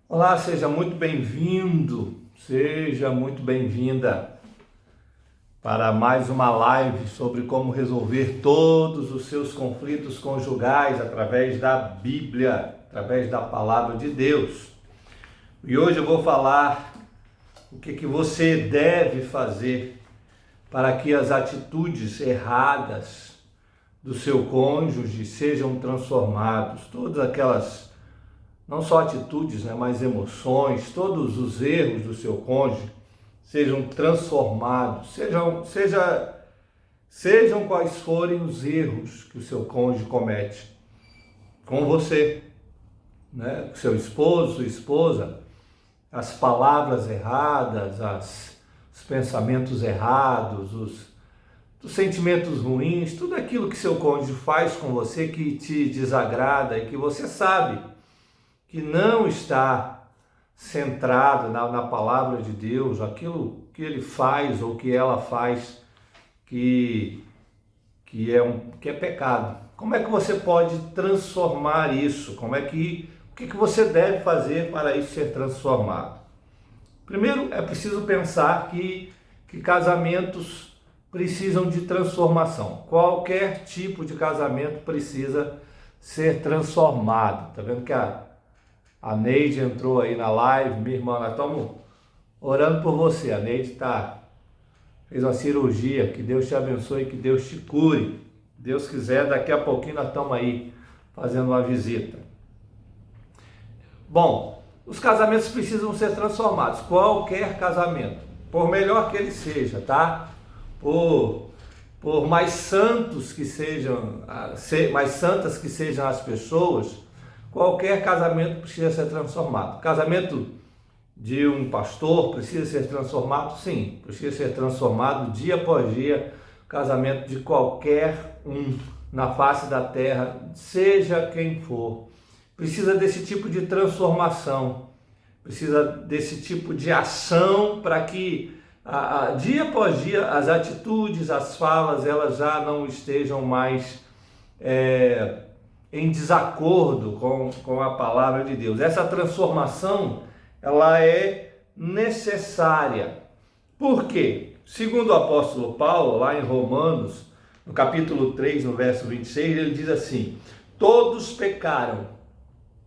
Olá, seja muito bem-vindo, seja muito bem-vinda para mais uma live sobre como resolver todos os seus conflitos conjugais através da Bíblia, através da Palavra de Deus. E hoje eu vou falar o que você deve fazer para que as atitudes erradas do seu cônjuge sejam transformadas, todas aquelas não só atitudes, mas emoções, todos os erros do seu cônjuge sejam transformados, sejam quais forem os erros que o seu cônjuge comete com você, com seu esposo, sua esposa, as palavras erradas, os pensamentos errados, os sentimentos ruins, tudo aquilo que seu cônjuge faz com você que te desagrada e que você sabe que não está centrado na palavra de Deus, aquilo que ele faz ou que ela faz que é pecado. Como é que você pode transformar isso? O que você deve fazer para isso ser transformado? Primeiro, é preciso pensar que casamentos precisam de transformação. Qualquer tipo de casamento precisa ser transformado. Tá vendo que a Neide entrou aí na live, minha irmã, nós estamos orando por você. A Neide fez uma cirurgia, que Deus te abençoe, que Deus te cure. Deus quiser, daqui a pouquinho nós estamos aí fazendo uma visita. Bom, os casamentos precisam ser transformados, qualquer casamento, por melhor que ele seja, tá? Por mais santos que sejam, mais santas que sejam as pessoas, qualquer casamento precisa ser transformado. O casamento de um pastor precisa ser transformado? Sim, precisa ser transformado dia após dia. O casamento de qualquer um na face da terra, seja quem for, precisa desse tipo de transformação, precisa desse tipo de ação para que dia após dia as atitudes, as falas, elas já não estejam mais em desacordo com a palavra de Deus. Essa transformação, ela é necessária. Por quê? Segundo o apóstolo Paulo, lá em Romanos, no capítulo 3, no verso 26, ele diz assim: todos pecaram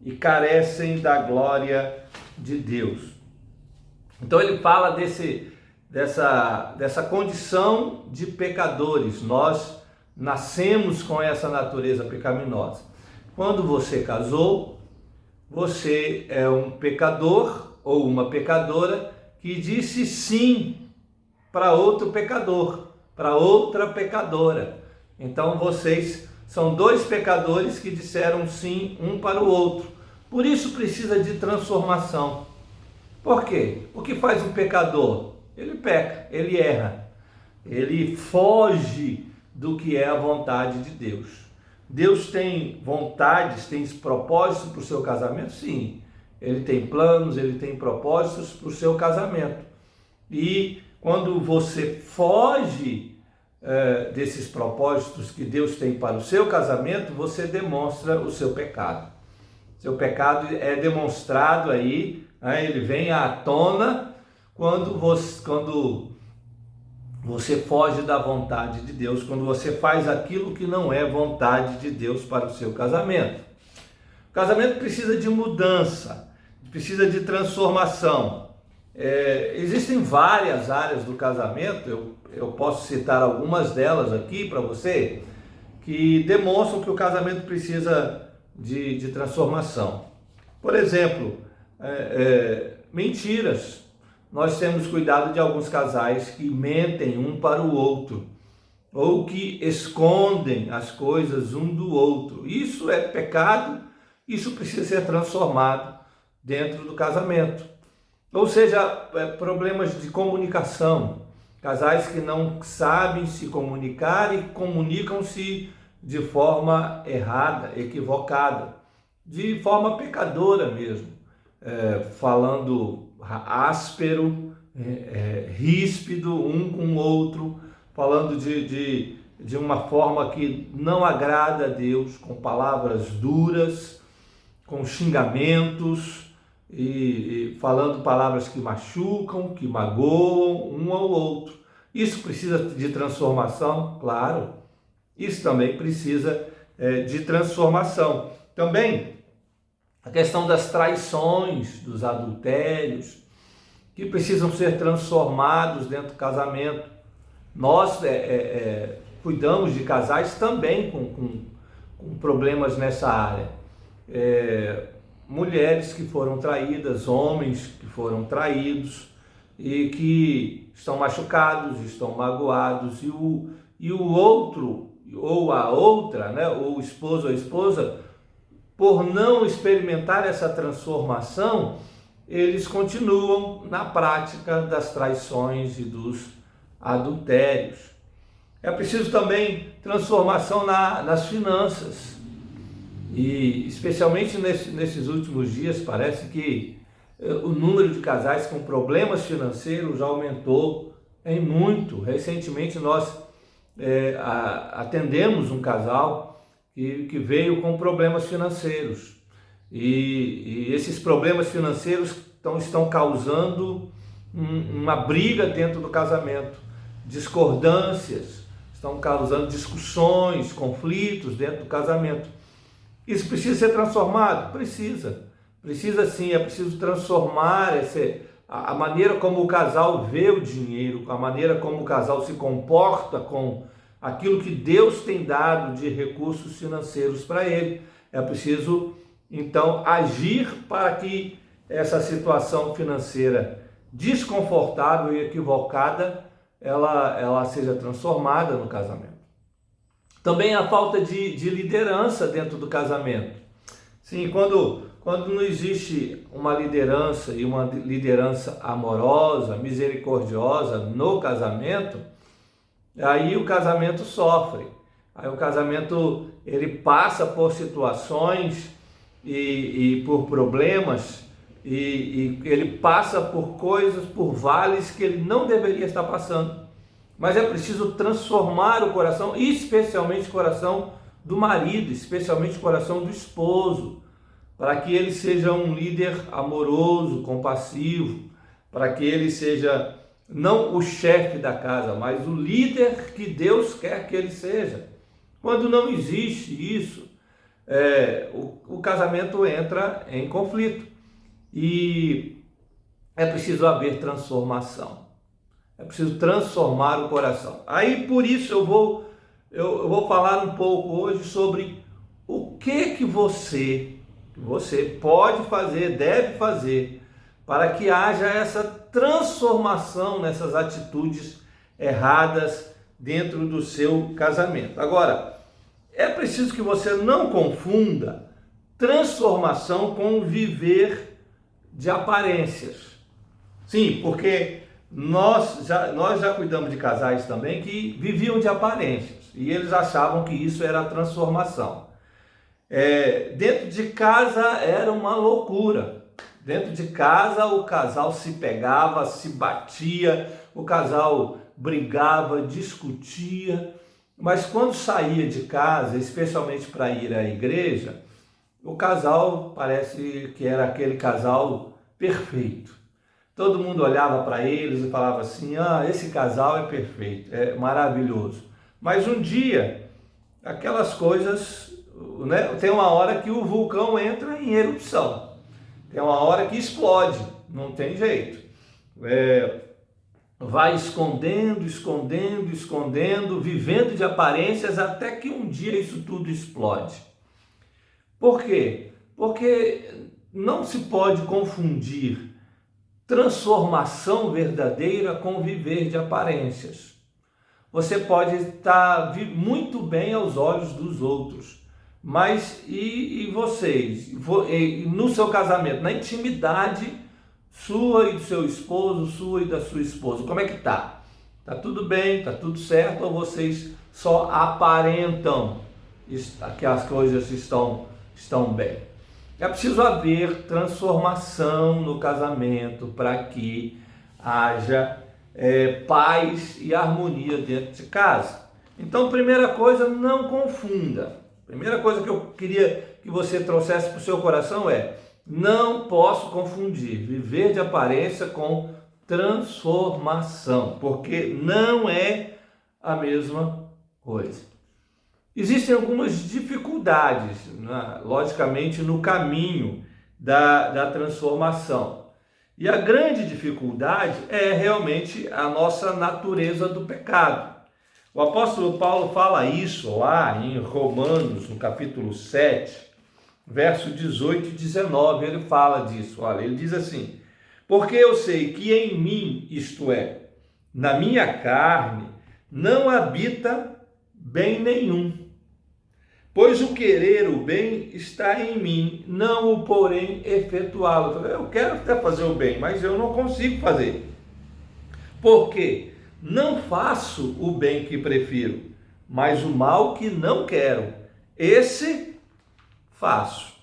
e carecem da glória de Deus. Então ele fala dessa condição de pecadores. Nós nascemos com essa natureza pecaminosa. Quando você casou, você é um pecador ou uma pecadora que disse sim para outro pecador, para outra pecadora. Então vocês são dois pecadores que disseram sim um para o outro. Por isso precisa de transformação. Por quê? O que faz um pecador? Ele peca, ele erra, ele foge do que é a vontade de Deus. Deus tem vontades, tem propósitos para o seu casamento? Sim. Ele tem planos, ele tem propósitos para o seu casamento. E quando você foge desses propósitos que Deus tem para o seu casamento, você demonstra o seu pecado. Seu pecado é demonstrado aí, ele vem à tona quando você foge da vontade de Deus, quando você faz aquilo que não é vontade de Deus para o seu casamento. O casamento precisa de mudança, precisa de transformação. Existem várias áreas do casamento, eu posso citar algumas delas aqui para você, que demonstram que o casamento precisa de transformação. Por exemplo, mentiras. Nós temos cuidado de alguns casais que mentem um para o outro, ou que escondem as coisas um do outro. Isso é pecado, isso precisa ser transformado dentro do casamento. Ou seja, problemas de comunicação, casais que não sabem se comunicar e comunicam-se de forma errada, equivocada, de forma pecadora mesmo, falando áspero, ríspido um com o outro, falando de uma forma que não agrada a Deus, com palavras duras, com xingamentos, e falando palavras que machucam, que magoam um ao outro. Isso precisa de transformação? Claro. Isso também precisa de transformação. Também a questão das traições, dos adultérios, que precisam ser transformados dentro do casamento. Nós cuidamos de casais também com problemas nessa área. Mulheres que foram traídas, homens que foram traídos e que estão machucados, estão magoados, e o outro ou a outra, né, ou o esposo ou a esposa, por não experimentar essa transformação, eles continuam na prática das traições e dos adultérios. É preciso também transformação nas finanças. E especialmente nesses últimos dias, parece que o número de casais com problemas financeiros aumentou em muito. Recentemente nós atendemos um casal que veio com problemas financeiros. E esses problemas financeiros estão causando uma briga dentro do casamento, discordâncias, estão causando discussões, conflitos dentro do casamento. Isso precisa ser transformado? Precisa sim, é preciso transformar a maneira como o casal vê o dinheiro, a maneira como o casal se comporta com aquilo que Deus tem dado de recursos financeiros para ele. É preciso, então, agir para que essa situação financeira desconfortável e equivocada, ela seja transformada no casamento. Também a falta de liderança dentro do casamento. Sim, quando não existe uma liderança e uma liderança amorosa, misericordiosa no casamento, aí o casamento sofre. Aí o casamento ele passa por situações e por problemas e ele passa por coisas, por vales que ele não deveria estar passando. Mas é preciso transformar o coração, especialmente o coração do marido, especialmente o coração do esposo, para que ele seja um líder amoroso, compassivo, para que ele seja não o chefe da casa, mas o líder que Deus quer que ele seja. Quando não existe isso, o casamento entra em conflito e é preciso haver transformação. É preciso transformar o coração. Aí por isso eu vou falar um pouco hoje sobre o que você pode fazer, deve fazer para que haja essa transformação nessas atitudes erradas dentro do seu casamento. Agora, é preciso que você não confunda transformação com viver de aparências. Sim, porque nós já cuidamos de casais também que viviam de aparências e eles achavam que isso era a transformação. Dentro de casa era uma loucura. Dentro de casa o casal se pegava, se batia, o casal brigava, discutia, mas quando saía de casa, especialmente para ir à igreja, o casal parece que era aquele casal perfeito. Todo mundo olhava para eles e falava assim, esse casal é perfeito, é maravilhoso. Mas um dia, aquelas coisas, né, tem uma hora que o vulcão entra em erupção. Tem uma hora que explode, não tem jeito. Vai escondendo, vivendo de aparências, até que um dia isso tudo explode. Por quê? Porque não se pode confundir transformação verdadeira com viver de aparências. Você pode estar muito bem aos olhos dos outros, mas e vocês? No seu casamento, na intimidade sua e do seu esposo, sua e da sua esposa, como é que tá? Tá tudo bem? Tá tudo certo? Ou vocês só aparentam que as coisas estão bem? É preciso haver transformação no casamento para que haja paz e harmonia dentro de casa. Então, primeira coisa, não confunda. Primeira coisa que eu queria que você trouxesse para o seu coração Não posso confundir viver de aparência com transformação, porque não é a mesma coisa. Existem algumas dificuldades, né, logicamente, no caminho da transformação. E a grande dificuldade é realmente a nossa natureza do pecado. O apóstolo Paulo fala isso lá em Romanos, no capítulo 7, verso 18 e 19, ele fala disso. Olha, ele diz assim: porque eu sei que em mim, isto é, na minha carne, não habita bem nenhum. Pois o querer o bem está em mim, não o porém efetuá-lo. Eu quero até fazer o bem, mas eu não consigo fazer. Por quê? Não faço o bem que prefiro, mas o mal que não quero, esse faço.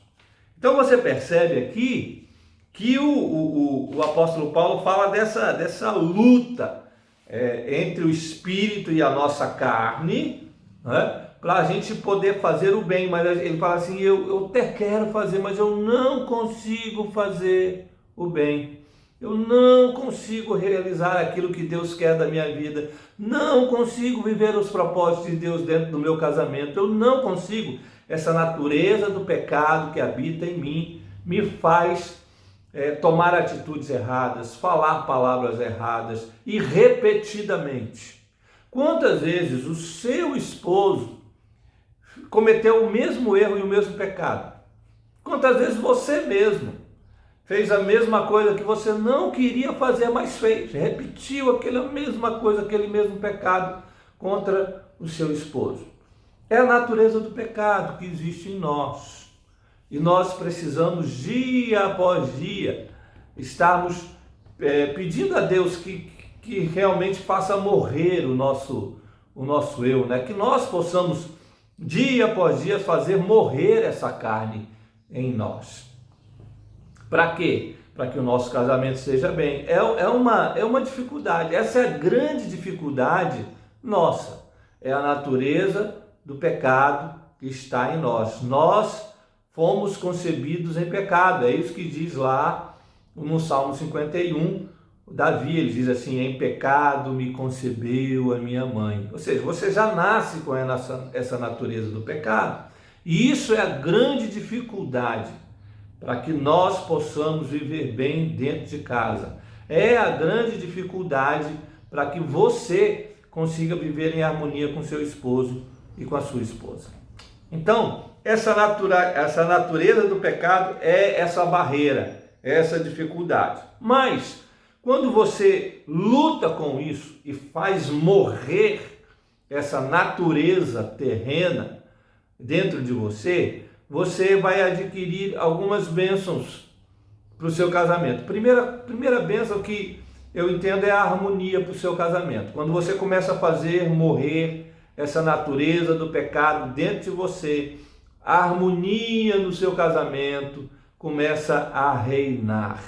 Então você percebe aqui que o apóstolo Paulo fala dessa luta entre o espírito e a nossa carne, né? Para a gente poder fazer o bem, mas ele fala assim, eu até quero fazer, mas eu não consigo fazer o bem. Eu não consigo realizar aquilo que Deus quer da minha vida. Não consigo viver os propósitos de Deus dentro do meu casamento. Eu não consigo. Essa natureza do pecado que habita em mim me faz tomar atitudes erradas, falar palavras erradas e repetidamente. Quantas vezes o seu esposo cometeu o mesmo erro e o mesmo pecado? Quantas vezes você mesmo fez a mesma coisa que você não queria fazer, mas fez, repetiu aquela mesma coisa, aquele mesmo pecado contra o seu esposo? É a natureza do pecado que existe em nós. E nós precisamos, dia após dia, estarmos pedindo a Deus que realmente faça morrer o nosso eu, né? Que nós possamos, dia após dia, fazer morrer essa carne em nós. Para quê? Para que o nosso casamento seja bem. É uma dificuldade, essa é a grande dificuldade nossa. É a natureza do pecado que está em nós. Nós fomos concebidos em pecado, é isso que diz lá no Salmo 51, Davi, ele diz assim, em pecado me concebeu a minha mãe. Ou seja, você já nasce com essa natureza do pecado. E isso é a grande dificuldade para que nós possamos viver bem dentro de casa. É a grande dificuldade para que você consiga viver em harmonia com seu esposo e com a sua esposa. Então, essa natureza do pecado é essa barreira, essa dificuldade. Mas, quando você luta com isso e faz morrer essa natureza terrena dentro de você, você vai adquirir algumas bênçãos para o seu casamento. Primeira bênção que eu entendo é a harmonia para o seu casamento. Quando você começa a fazer morrer essa natureza do pecado dentro de você, a harmonia no seu casamento começa a reinar.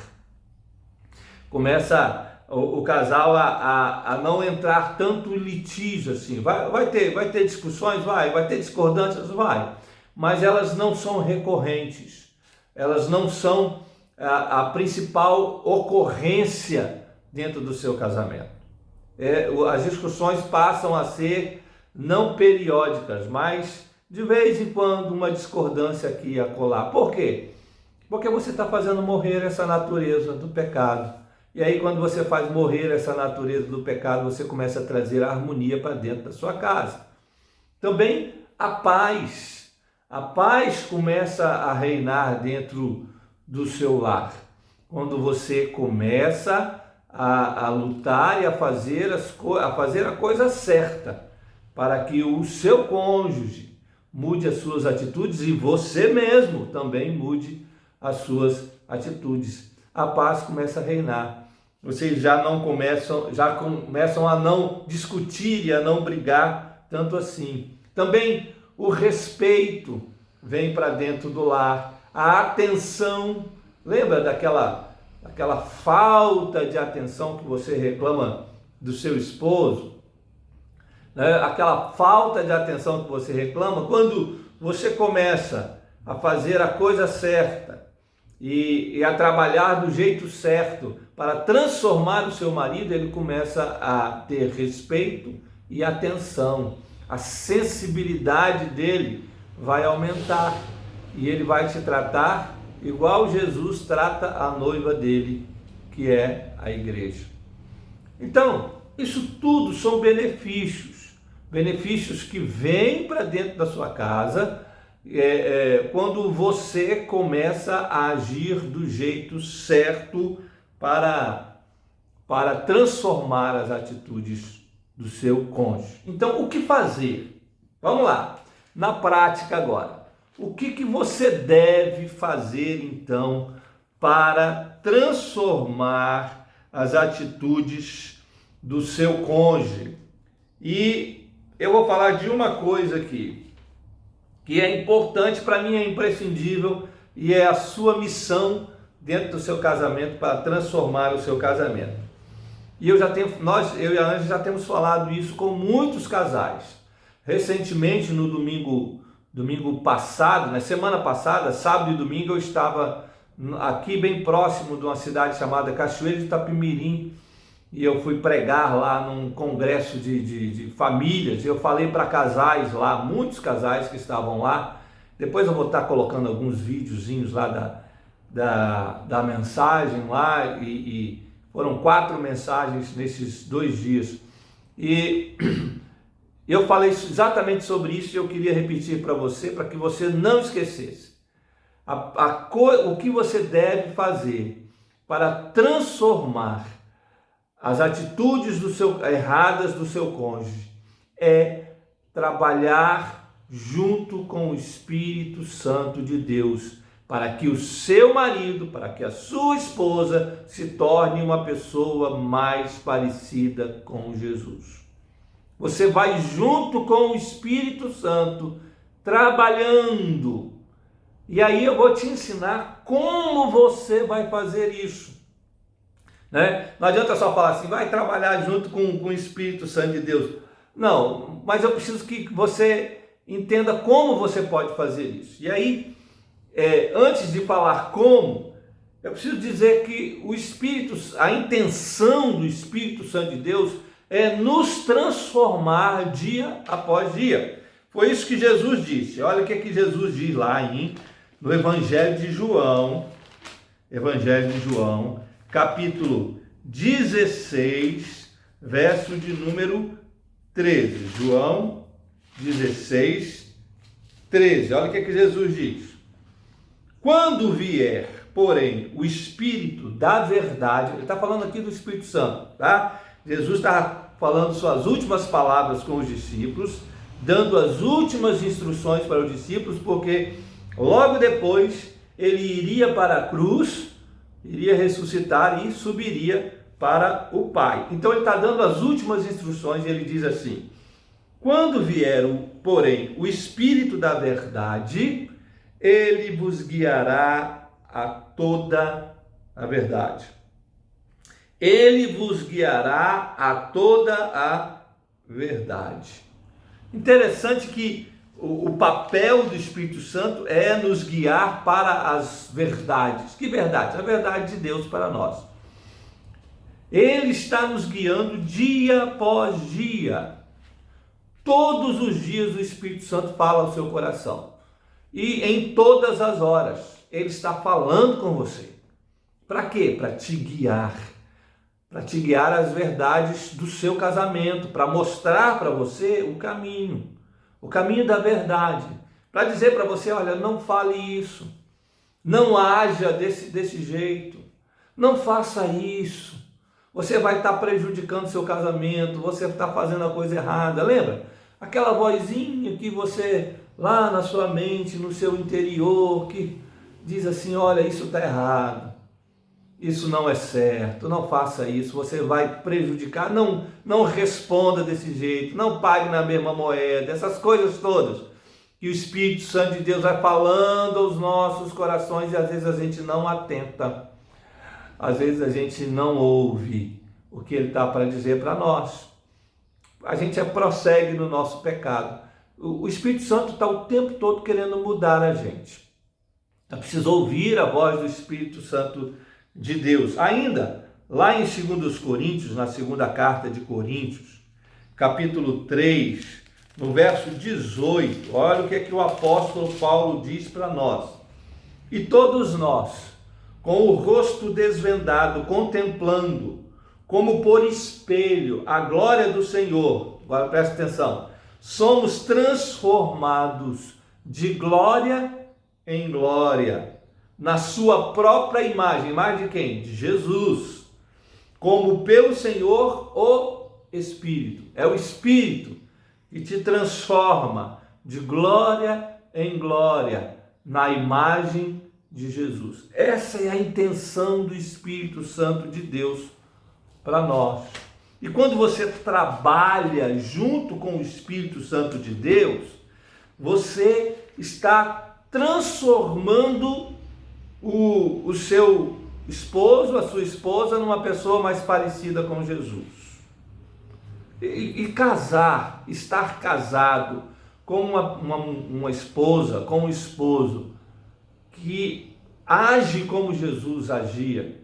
Começa o casal a não entrar tanto em litígio assim. Vai ter discussões? Vai ter discordâncias? Vai. Mas elas não são recorrentes. Elas não são a principal ocorrência dentro do seu casamento. As discussões passam a ser não periódicas, mas de vez em quando uma discordância aqui e acolá. Por quê? Porque você está fazendo morrer essa natureza do pecado. E aí quando você faz morrer essa natureza do pecado, você começa a trazer a harmonia para dentro da sua casa. Também a paz. A paz começa a reinar dentro do seu lar. Quando você começa a lutar e a fazer a coisa certa, para que o seu cônjuge mude as suas atitudes e você mesmo também mude as suas atitudes. A paz começa a reinar. Vocês já começam a não discutir e a não brigar tanto assim. Também o respeito vem para dentro do lar. A atenção, lembra daquela falta de atenção que você reclama do seu esposo? Né? Aquela falta de atenção que você reclama, quando você começa a fazer a coisa certa, e a trabalhar do jeito certo para transformar o seu marido, ele começa a ter respeito e atenção. A sensibilidade dele vai aumentar e ele vai te tratar igual Jesus trata a noiva dele, que é a igreja. Então, isso tudo são benefícios que vêm para dentro da sua casa quando você começa a agir do jeito certo para transformar as atitudes do seu cônjuge. Então, o que fazer? Vamos lá, na prática agora. O que você deve fazer, então, para transformar as atitudes do seu cônjuge? E eu vou falar de uma coisa aqui, que é importante, para mim é imprescindível, e é a sua missão dentro do seu casamento para transformar o seu casamento. E eu e a Ângela já temos falado isso com muitos casais. Recentemente, no domingo passado, na semana passada, sábado e domingo, eu estava aqui bem próximo de uma cidade chamada Cachoeiro de Itapemirim, e eu fui pregar lá num congresso de famílias. Eu falei para casais lá, muitos casais que estavam lá. Depois eu vou estar colocando alguns videozinhos lá da mensagem lá, e foram 4 mensagens nesses 2 dias. E eu falei exatamente sobre isso e eu queria repetir para você, para que você não esquecesse. O que você deve fazer para transformar as atitudes erradas do seu cônjuge é trabalhar junto com o Espírito Santo de Deus, para que o seu marido, para que a sua esposa se torne uma pessoa mais parecida com Jesus. Você vai junto com o Espírito Santo, trabalhando. E aí eu vou te ensinar como você vai fazer isso. Não adianta só falar assim, vai trabalhar junto com o Espírito Santo de Deus. Não, mas eu preciso que você entenda como você pode fazer isso. E aí, antes de falar como, eu preciso dizer que a intenção do Espírito Santo de Deus é nos transformar dia após dia. Foi isso que Jesus disse. Olha o que Jesus diz lá no Evangelho de João, capítulo 16, verso de número 13. João 16, 13. Olha o que Jesus diz. Quando vier, porém, o Espírito da verdade, ele está falando aqui do Espírito Santo, tá? Jesus está falando suas últimas palavras com os discípulos, dando as últimas instruções para os discípulos, porque logo depois ele iria para a cruz, iria ressuscitar e subiria para o Pai. Então ele está dando as últimas instruções e ele diz assim: quando vier, porém, o Espírito da verdade, ele vos guiará a toda a verdade. Ele vos guiará a toda a verdade. Interessante que o papel do Espírito Santo é nos guiar para as verdades. Que verdades? A verdade de Deus para nós. Ele está nos guiando dia após dia. Todos os dias o Espírito Santo fala ao seu coração. E em todas as horas ele está falando com você. Para quê? Para te guiar. Para te guiar às verdades do seu casamento, para mostrar para você o caminho da verdade, para dizer para você, olha, não fale isso, não haja desse jeito, não faça isso, você vai estar prejudicando seu casamento, você está fazendo a coisa errada. Lembra? Aquela vozinha que você, lá na sua mente, no seu interior, que diz assim, olha, isso está errado. Isso não é certo, não faça isso, você vai prejudicar, não responda desse jeito, não pague na mesma moeda, essas coisas todas que o Espírito Santo de Deus vai falando aos nossos corações e às vezes a gente não atenta, às vezes a gente não ouve o que ele está para dizer para nós, a gente prossegue no nosso pecado. O Espírito Santo está o tempo todo querendo mudar a gente. É preciso ouvir a voz do Espírito Santo de Deus. Ainda, lá em 2 Coríntios, na segunda carta de Coríntios, capítulo 3, no verso 18, olha o que é que o apóstolo Paulo diz para nós. E todos nós, com o rosto desvendado, contemplando, como por espelho, a glória do Senhor, agora presta atenção, somos transformados de glória em glória, na sua própria imagem. Imagem de quem? De Jesus. Como pelo Senhor o Espírito. É o Espírito que te transforma de glória em glória, na imagem de Jesus. Essa é a intenção do Espírito Santo de Deus para nós. E quando você trabalha junto com o Espírito Santo de Deus, você está transformando o seu esposo, a sua esposa, numa pessoa mais parecida com Jesus. E casar, estar casado com uma esposa, com um esposo que age como Jesus agia,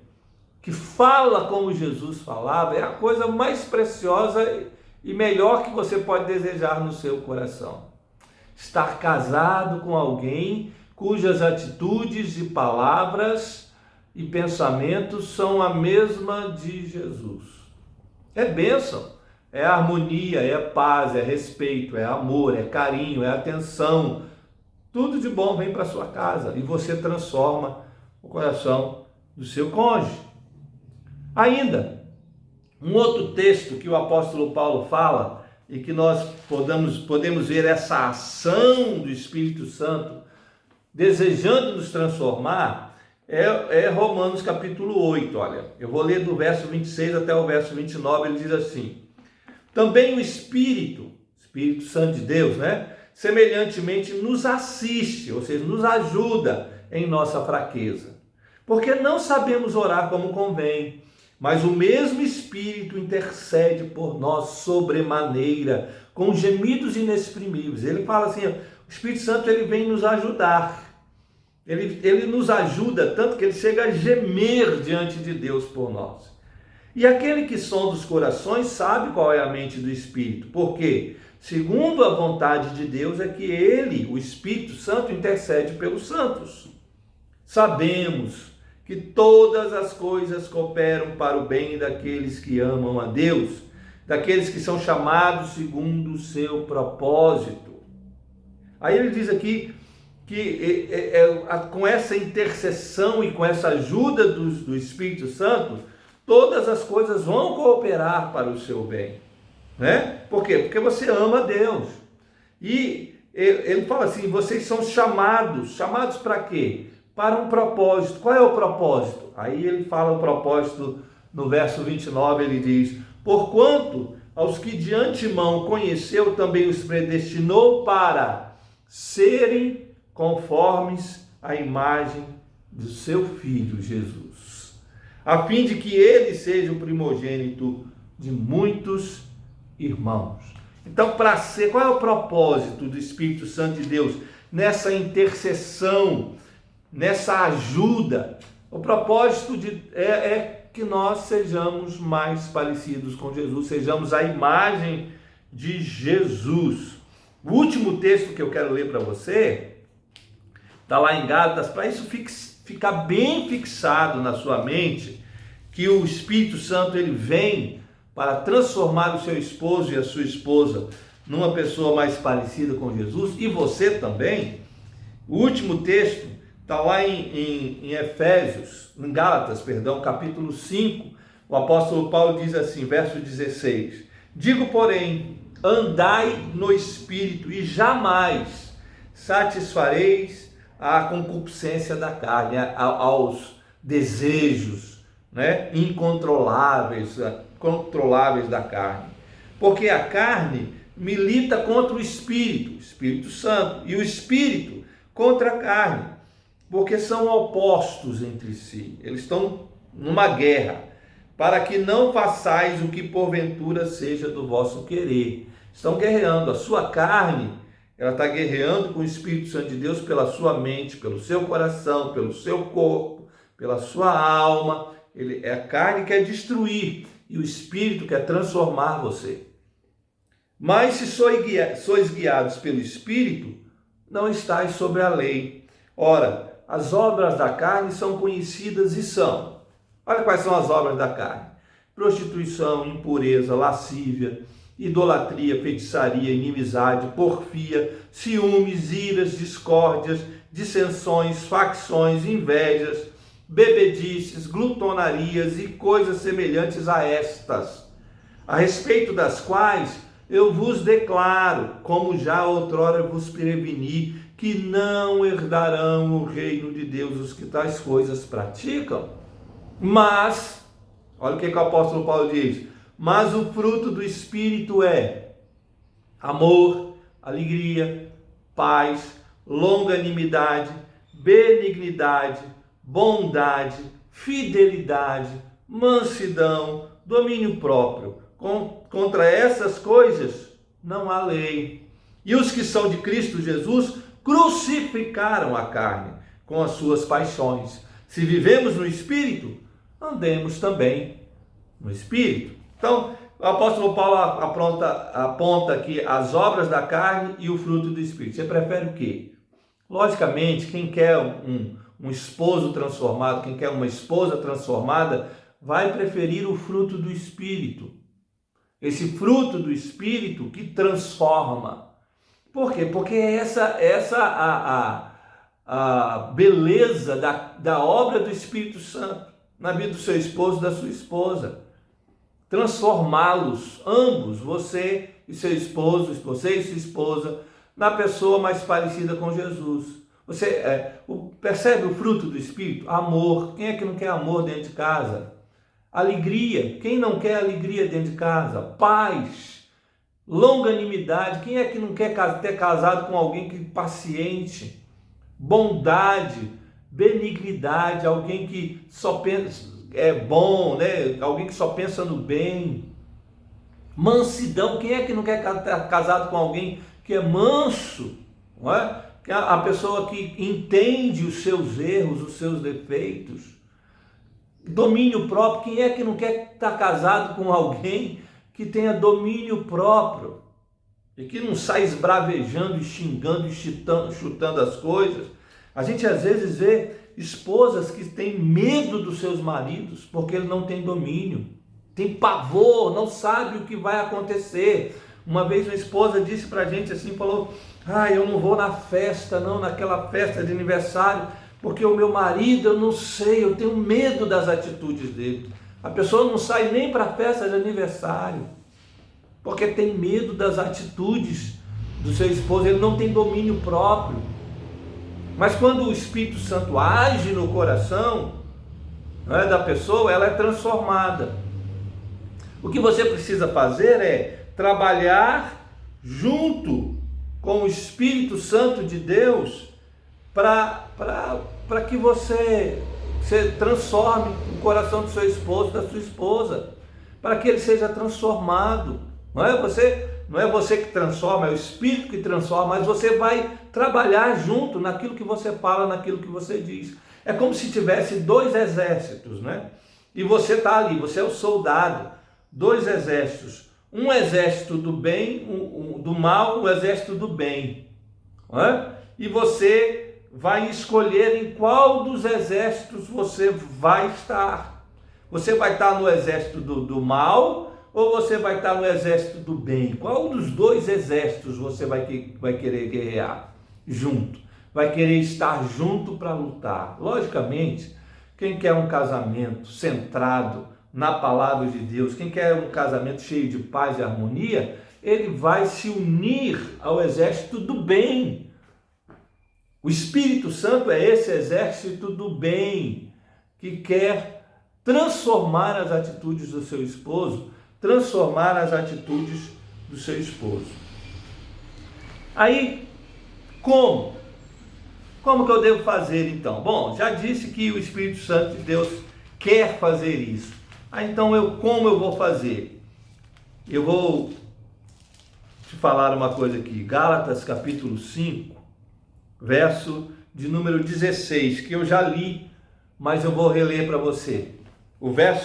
que fala como Jesus falava, é a coisa mais preciosa e melhor que você pode desejar no seu coração. Estar casado com alguém cujas atitudes e palavras e pensamentos são a mesma de Jesus. É bênção, é harmonia, é paz, é respeito, é amor, é carinho, é atenção. Tudo de bom vem para sua casa e você transforma o coração do seu cônjuge. Ainda, um outro texto que o apóstolo Paulo fala e que nós podemos ver essa ação do Espírito Santo desejando nos transformar, é Romanos capítulo 8, olha. Eu vou ler do verso 26 até o verso 29, ele diz assim: também o Espírito Santo de Deus, semelhantemente nos assiste, ou seja, nos ajuda em nossa fraqueza. Porque não sabemos orar como convém, mas o mesmo Espírito intercede por nós sobremaneira, com gemidos inexprimíveis. Ele fala assim, o Espírito Santo ele vem nos ajudar. Ele nos ajuda tanto que ele chega a gemer diante de Deus por nós. E aquele que sonda os corações sabe qual é a mente do Espírito. Por quê? Segundo a vontade de Deus é que ele, o Espírito Santo, intercede pelos santos. Sabemos que todas as coisas cooperam para o bem daqueles que amam a Deus, daqueles que são chamados segundo o seu propósito. Aí ele diz aqui que com essa intercessão e com essa ajuda do Espírito Santo, todas as coisas vão cooperar para o seu bem. Por quê? Porque você ama a Deus. E ele fala assim, vocês são chamados para quê? Para um propósito. Qual é o propósito? Aí ele fala o propósito no verso 29, ele diz: porquanto aos que de antemão conheceu, também os predestinou para serem conformes à imagem do seu Filho Jesus, a fim de que ele seja o primogênito de muitos irmãos. Então, para ser, qual é o propósito do Espírito Santo de Deus nessa intercessão, nessa ajuda? O propósito é que nós sejamos mais parecidos com Jesus, sejamos a imagem de Jesus. O último texto que eu quero ler para você está lá em Gálatas, para isso ficar bem fixado na sua mente, que o Espírito Santo ele vem para transformar o seu esposo e a sua esposa numa pessoa mais parecida com Jesus, e você também. O último texto está lá em Gálatas, capítulo 5, o apóstolo Paulo diz assim, verso 16: digo, porém, andai no Espírito e jamais satisfareis a concupiscência da carne, aos desejos incontroláveis da carne. Porque a carne milita contra o Espírito Santo, e o Espírito contra a carne, porque são opostos entre si. Eles estão numa guerra, para que não façais o que porventura seja do vosso querer. Estão guerreando. A sua carne, ela está guerreando com o Espírito Santo de Deus pela sua mente, pelo seu coração, pelo seu corpo, pela sua alma. A carne quer destruir e o Espírito quer transformar você. Mas se sois guiados pelo Espírito, não estáis sobre a lei. Ora, as obras da carne são conhecidas e são. Olha quais são as obras da carne: prostituição, impureza, lascívia, idolatria, feitiçaria, inimizade, porfia, ciúmes, iras, discórdias, dissensões, facções, invejas, bebedices, glutonarias e coisas semelhantes a estas, a respeito das quais eu vos declaro, como já outrora vos preveni, que não herdarão o reino de Deus os que tais coisas praticam. Mas, olha o que o apóstolo Paulo diz: mas o fruto do Espírito é amor, alegria, paz, longanimidade, benignidade, bondade, fidelidade, mansidão, domínio próprio. Contra essas coisas não há lei. E os que são de Cristo Jesus crucificaram a carne com as suas paixões. Se vivemos no Espírito, andemos também no Espírito. Então, o apóstolo Paulo aponta aqui as obras da carne e o fruto do Espírito. Você prefere o quê? Logicamente, quem quer um esposo transformado, quem quer uma esposa transformada, vai preferir o fruto do Espírito. Esse fruto do Espírito que transforma. Por quê? Porque essa a beleza da obra do Espírito Santo na vida do seu esposo e da sua esposa. Transformá-los, ambos, você e seu esposo, você e sua esposa, na pessoa mais parecida com Jesus. Você percebe o fruto do Espírito? Amor. Quem é que não quer amor dentro de casa? Alegria. Quem não quer alegria dentro de casa? Paz. Longanimidade. Quem é que não quer ter casado com alguém que paciente? Bondade. Benignidade. Alguém que só pensa, é bom, né? Alguém que só pensa no bem. Mansidão. Quem é que não quer estar casado com alguém que é manso? Não é? A pessoa que entende os seus erros, os seus defeitos. Domínio próprio. Quem é que não quer estar casado com alguém que tenha domínio próprio e que não sai esbravejando, xingando e chutando as coisas? A gente às vezes vê esposas que têm medo dos seus maridos porque ele não tem domínio, tem pavor, não sabe o que vai acontecer. Uma vez uma esposa disse pra gente assim, falou: eu não vou na festa não, naquela festa de aniversário, porque o meu marido, eu não sei, eu tenho medo das atitudes dele. A pessoa não sai nem para a festa de aniversário, porque tem medo das atitudes do seu esposo, ele não tem domínio próprio. Mas quando o Espírito Santo age no coração, da pessoa, ela é transformada. O que você precisa fazer é trabalhar junto com o Espírito Santo de Deus para que você transforme o coração do seu esposo, da sua esposa, para que ele seja transformado. Não é você que transforma, é o Espírito que transforma, mas você vai trabalhar junto naquilo que você fala, naquilo que você diz. É como se tivesse dois exércitos, né? E você está ali, você é o soldado, dois exércitos. Um exército do bem, do mal, um exército do bem. Não é? E você vai escolher em qual dos exércitos você vai estar. Você vai estar no exército do mal ou você vai estar no exército do bem? Qual dos dois exércitos você vai querer guerrear junto? Vai querer estar junto para lutar? Logicamente, quem quer um casamento centrado na palavra de Deus, quem quer um casamento cheio de paz e harmonia, ele vai se unir ao exército do bem. O Espírito Santo é esse exército do bem, que quer transformar as atitudes do seu esposo, transformar as atitudes do seu esposo. Aí, como? Como que eu devo fazer então? Bom, já disse que o Espírito Santo de Deus quer fazer isso. Então, como eu vou fazer? Eu vou te falar uma coisa aqui. Gálatas capítulo 5, verso de número 16, que eu já li, mas eu vou reler para você.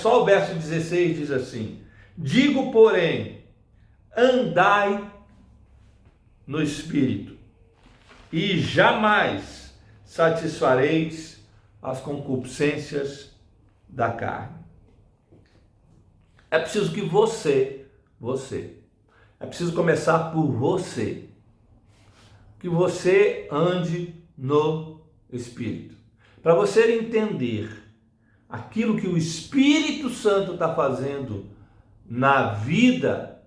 Só o verso 16 diz assim: digo, porém, andai no Espírito, e jamais satisfareis as concupiscências da carne. É preciso que você, é preciso começar por você, que você ande no Espírito. Para você entender aquilo que o Espírito Santo está fazendo na vida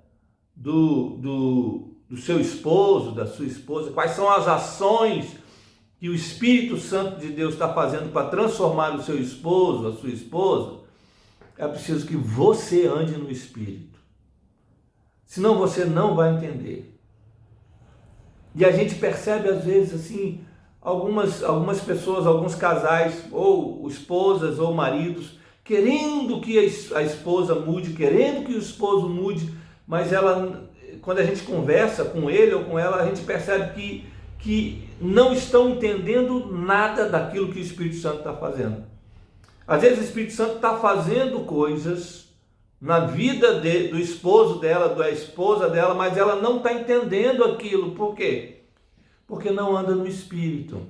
do seu esposo, da sua esposa, quais são as ações que o Espírito Santo de Deus está fazendo para transformar o seu esposo, a sua esposa, é preciso que você ande no Espírito. Senão você não vai entender. E a gente percebe às vezes assim, algumas pessoas, alguns casais, ou esposas ou maridos, querendo que a esposa mude, querendo que o esposo mude, mas quando a gente conversa com ele ou com ela, a gente percebe que não estão entendendo nada daquilo que o Espírito Santo está fazendo. Às vezes o Espírito Santo está fazendo coisas na vida do esposo dela, da esposa dela, mas ela não está entendendo aquilo. Por quê? Porque não anda no Espírito.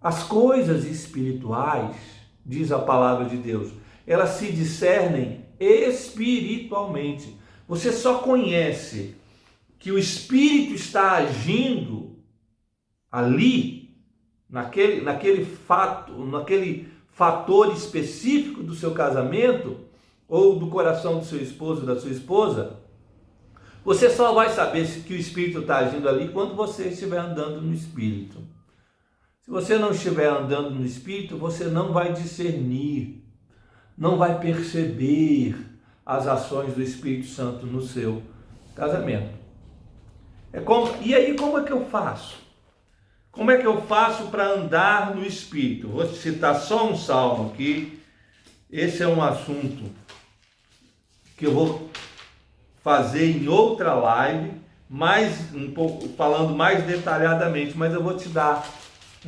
As coisas espirituais, diz a palavra de Deus, elas se discernem espiritualmente. Você só conhece que o Espírito está agindo ali, naquele fator específico do seu casamento, ou do coração do seu esposo, da sua esposa. Você só vai saber que o Espírito está agindo ali quando você estiver andando no Espírito. Se você não estiver andando no Espírito, você não vai discernir, não vai perceber as ações do Espírito Santo no seu casamento. E aí, como é que eu faço? Como é que eu faço para andar no Espírito? Vou citar só um salmo aqui. Esse é um assunto que eu vou fazer em outra live, falando mais detalhadamente, mas eu vou te dar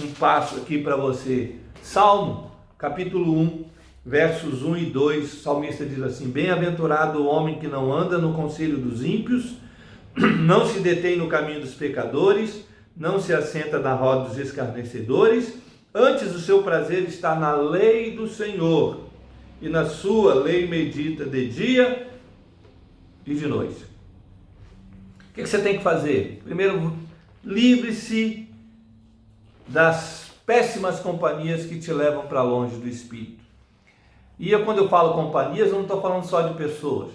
um passo aqui para você. Salmo, capítulo 1, versos 1 e 2, o salmista diz assim: bem-aventurado o homem que não anda no conselho dos ímpios, não se detém no caminho dos pecadores, não se assenta na roda dos escarnecedores, antes o seu prazer está na lei do Senhor, e na sua lei medita de dia e de noite. O que você tem que fazer? Primeiro, livre-se das péssimas companhias que te levam para longe do Espírito. E quando eu falo companhias, eu não estou falando só de pessoas.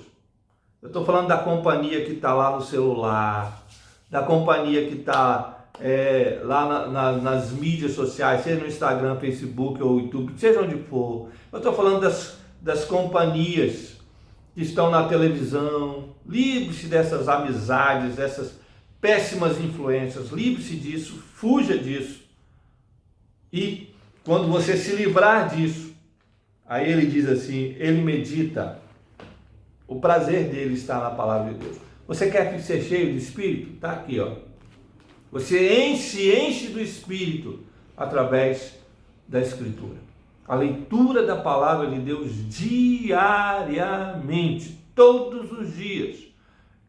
Eu estou falando da companhia que está lá no celular, da companhia que está lá nas mídias sociais, seja no Instagram, Facebook ou YouTube, seja onde for. Eu estou falando das companhias que estão na televisão. Livre-se dessas amizades, dessas péssimas influências, livre-se disso, fuja disso. E quando você se livrar disso, aí ele diz assim, ele medita, o prazer dele está na palavra de Deus. Você quer ser cheio do Espírito? Está aqui, ó. Você se enche do Espírito através da Escritura. A leitura da palavra de Deus diariamente, todos os dias.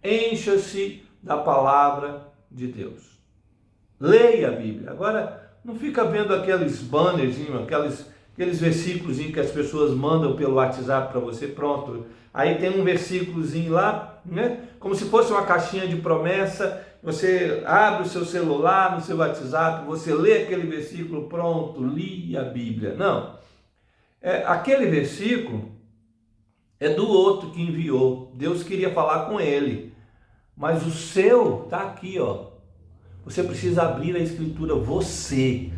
Encha-se da palavra de Deus. Leia a Bíblia. Agora, não fica vendo aqueles bannerzinhos, aqueles versículos que as pessoas mandam pelo WhatsApp para você, pronto. Aí tem um versículozinho lá, né? Como se fosse uma caixinha de promessa. Você abre o seu celular, no seu WhatsApp, você lê aquele versículo, pronto, li a Bíblia. Não. Aquele versículo é do outro que enviou. Deus queria falar com ele. Mas o seu está aqui, ó. Você precisa abrir a Escritura, você.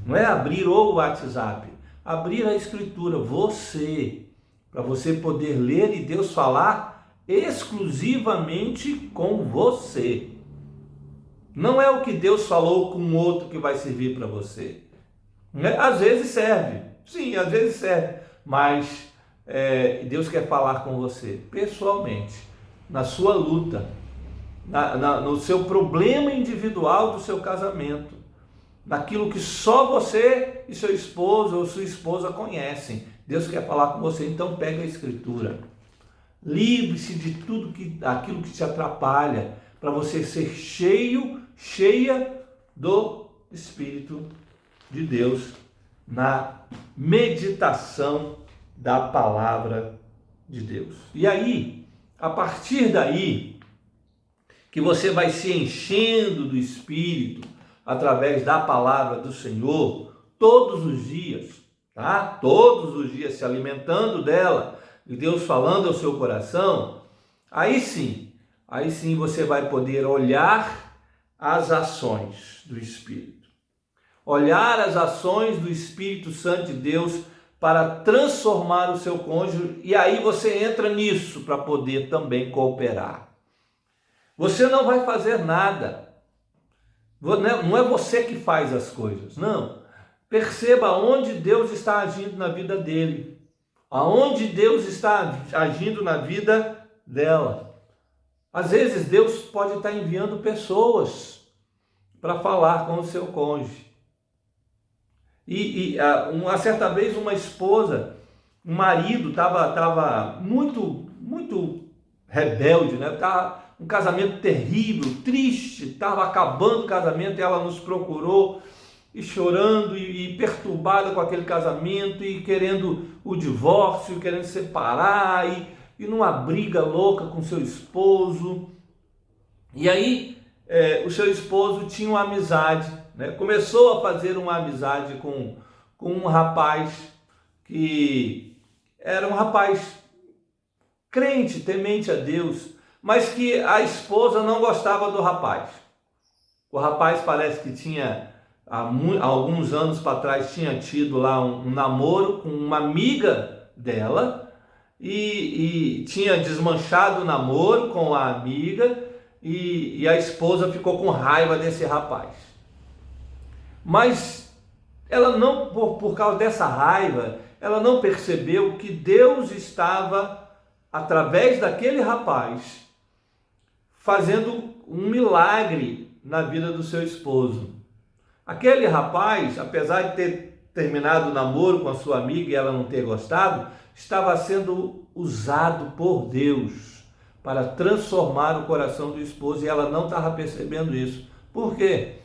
Não é abrir o WhatsApp. Abrir a Escritura, você. Para você poder ler e Deus falar exclusivamente com você. Não é o que Deus falou com outro que vai servir para você. Às vezes serve. Sim, às vezes serve. Mas Deus quer falar com você pessoalmente, na sua luta, no seu problema individual do seu casamento, naquilo que só você e seu esposo ou sua esposa conhecem. Deus quer falar com você, então pega a Escritura. Livre-se de tudo aquilo que te atrapalha, para você ser cheia do Espírito de Deus, na meditação da palavra de Deus. E aí, a partir daí, que você vai se enchendo do Espírito, através da palavra do Senhor, todos os dias, tá? Todos os dias se alimentando dela, e Deus falando ao seu coração, aí sim você vai poder olhar as ações do Espírito. Olhar as ações do Espírito Santo de Deus para transformar o seu cônjuge, e aí você entra nisso para poder também cooperar. Você não vai fazer nada. Não é você que faz as coisas, não. Perceba onde Deus está agindo na vida dele, aonde Deus está agindo na vida dela. Às vezes Deus pode estar enviando pessoas para falar com o seu cônjuge. Uma certa vez uma esposa, um marido estava muito rebelde, né? Estava um casamento terrível, triste, estava acabando o casamento, e ela nos procurou, e chorando e perturbada com aquele casamento, e querendo o divórcio, querendo separar, e numa briga louca com seu esposo. E aí o seu esposo tinha uma amizade, né? Começou a fazer uma amizade com um rapaz que era um rapaz crente, temente a Deus, mas que a esposa não gostava do rapaz. O rapaz parece que tinha, há alguns anos para trás, tinha tido lá um namoro com uma amiga dela, e tinha desmanchado o namoro com a amiga, e a esposa ficou com raiva desse rapaz. Mas ela não, por causa dessa raiva, ela não percebeu que Deus estava, através daquele rapaz, fazendo um milagre na vida do seu esposo. Aquele rapaz, apesar de ter terminado o namoro com a sua amiga e ela não ter gostado, estava sendo usado por Deus para transformar o coração do esposo, e ela não estava percebendo isso. Por quê?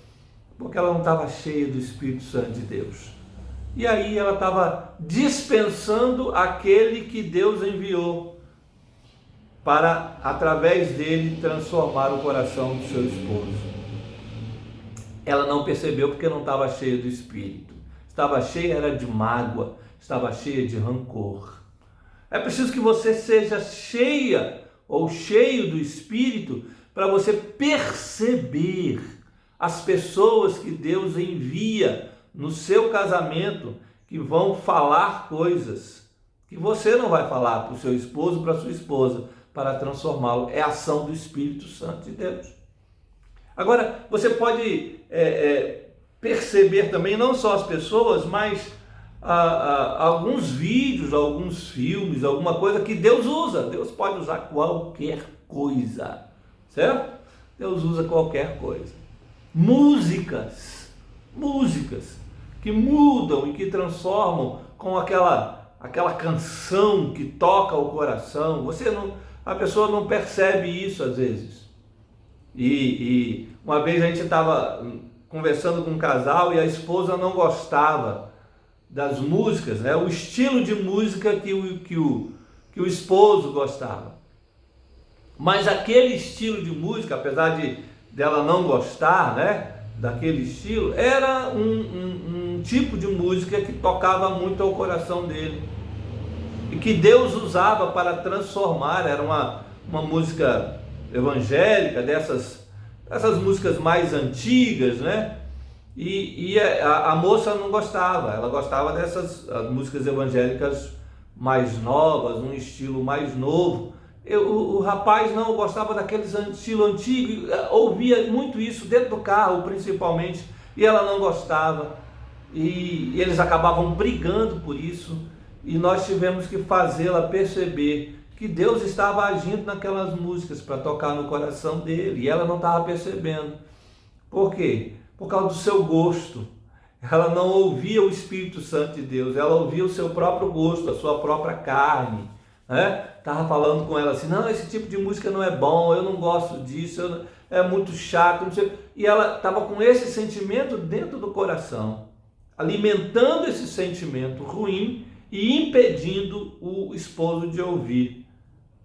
Porque ela não estava cheia do Espírito Santo de Deus. E aí ela estava dispensando aquele que Deus enviou para, através dele, transformar o coração do seu esposo. Ela não percebeu porque não estava cheia do Espírito. Estava cheia era de mágoa, estava cheia de rancor. É preciso que você seja cheia ou cheio do Espírito para você perceber as pessoas que Deus envia no seu casamento, que vão falar coisas que você não vai falar para o seu esposo, para a sua esposa, para transformá-lo. É a ação do Espírito Santo de Deus. Agora, você pode perceber também, não só as pessoas, mas alguns vídeos, alguns filmes, alguma coisa que Deus usa. Deus pode usar qualquer coisa, certo? Deus usa qualquer coisa. Músicas que mudam e que transformam com aquela canção que toca o coração. A pessoa não percebe isso às vezes. E uma vez a gente estava conversando com um casal e a esposa não gostava das músicas, né? O estilo de música que o esposo gostava. Mas aquele estilo de música, apesar dela não gostar, né, daquele estilo, era um tipo de música que tocava muito ao coração dele. E que Deus usava para transformar. Era uma música evangélica, dessas músicas mais antigas, né? E a moça não gostava, ela gostava dessas músicas evangélicas mais novas, um estilo mais novo. O rapaz não gostava daqueles estilo antigo, ouvia muito isso dentro do carro, principalmente, e ela não gostava, e eles acabavam brigando por isso, e nós tivemos que fazê-la perceber que Deus estava agindo naquelas músicas para tocar no coração dele, e ela não estava percebendo. Por quê? Por causa do seu gosto. Ela não ouvia o Espírito Santo de Deus, ela ouvia o seu próprio gosto, a sua própria carne, né? Estava falando com ela assim, não, esse tipo de música não é bom, eu não gosto disso, é muito chato, não sei. E ela estava com esse sentimento dentro do coração, alimentando esse sentimento ruim e impedindo o esposo de ouvir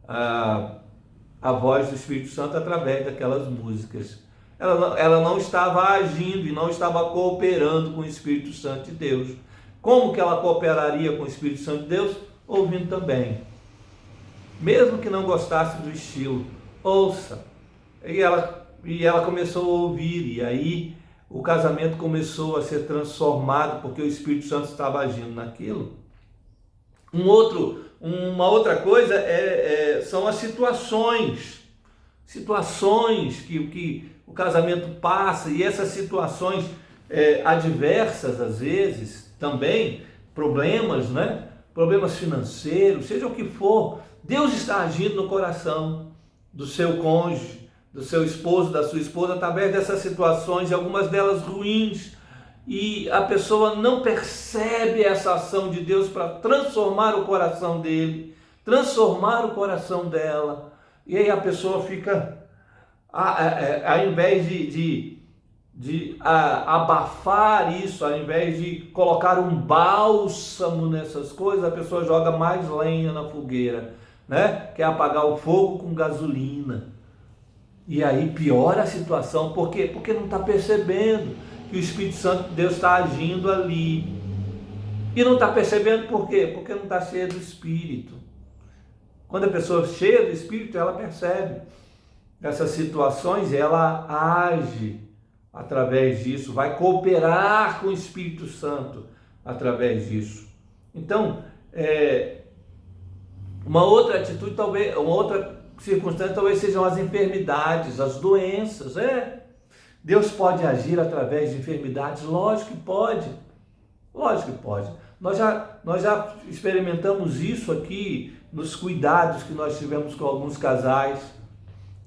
a voz do Espírito Santo através daquelas músicas. Ela não estava agindo e não estava cooperando com o Espírito Santo de Deus. Como que ela cooperaria com o Espírito Santo de Deus? Ouvindo também. Mesmo que não gostasse do estilo, ouça. E ela começou a ouvir, e aí o casamento começou a ser transformado, porque o Espírito Santo estava agindo naquilo. Uma outra coisa são as situações que o casamento passa, e essas situações adversas, às vezes, também, problemas, né? Problemas financeiros, seja o que for, Deus está agindo no coração do seu cônjuge, do seu esposo, da sua esposa, através dessas situações, e algumas delas ruins, e a pessoa não percebe essa ação de Deus para transformar o coração dele, transformar o coração dela, e aí a pessoa fica, ao invés de abafar isso, ao invés de colocar um bálsamo nessas coisas, a pessoa joga mais lenha na fogueira, né? Quer apagar o fogo com gasolina, e aí piora a situação. Por quê? Porque não está percebendo que o Espírito Santo de Deus está agindo ali. E não está percebendo por quê? Porque não está cheia do Espírito. Quando a pessoa é cheia do Espírito, ela percebe essas situações, ela age através disso, vai cooperar com o Espírito Santo através disso. Então, uma outra atitude, talvez, uma outra circunstância, talvez sejam as enfermidades, as doenças. Deus pode agir através de enfermidades? Lógico que pode. Lógico que pode. Nós já experimentamos isso aqui nos cuidados que nós tivemos com alguns casais,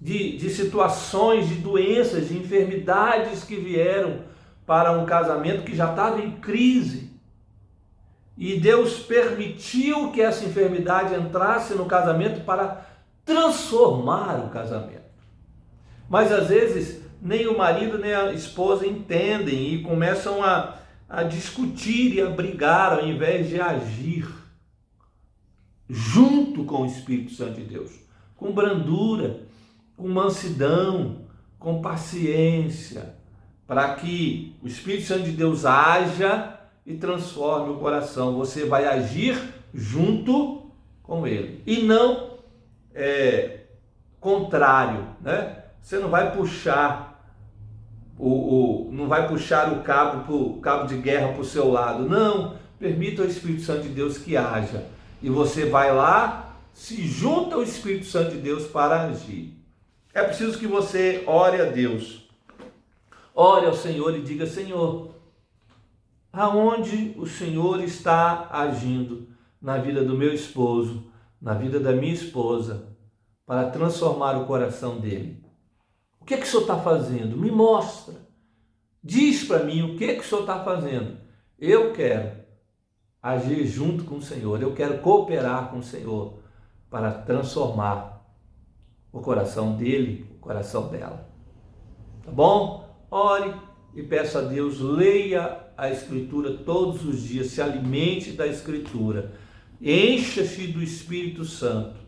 de situações, de doenças, de enfermidades que vieram para um casamento que já estava em crise. E Deus permitiu que essa enfermidade entrasse no casamento para transformar o casamento. Mas às vezes nem o marido nem a esposa entendem e começam a discutir e a brigar, ao invés de agir junto com o Espírito Santo de Deus, com brandura, com mansidão, com paciência, para que o Espírito Santo de Deus haja e transforme o coração. Você vai agir junto com ele e não contrário, né? Você não vai puxar não vai puxar o cabo de guerra para o seu lado. Não, permita ao Espírito Santo de Deus que haja. E você vai lá, se junta ao Espírito Santo de Deus para agir. É preciso que você ore a Deus. Ore ao Senhor e diga: Senhor, aonde o Senhor está agindo na vida do meu esposo, na vida da minha esposa, para transformar o coração dele? O que o Senhor está fazendo? Me mostra. Diz para mim o que o Senhor está fazendo. Eu quero agir junto com o Senhor. Eu quero cooperar com o Senhor para transformar o coração dele, o coração dela. Tá bom? Ore e peça a Deus, leia a Escritura todos os dias, se alimente da Escritura. Encha-se do Espírito Santo.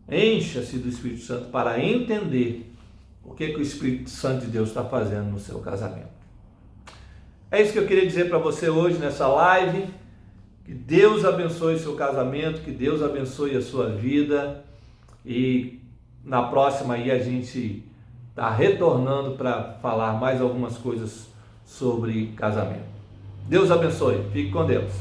Encha-se do Espírito Santo para entender o que o Espírito Santo de Deus está fazendo no seu casamento. É isso que eu queria dizer para você hoje nessa live. Que Deus abençoe o seu casamento, que Deus abençoe a sua vida. E na próxima aí a gente está retornando para falar mais algumas coisas sobre casamento. Deus abençoe. Fique com Deus.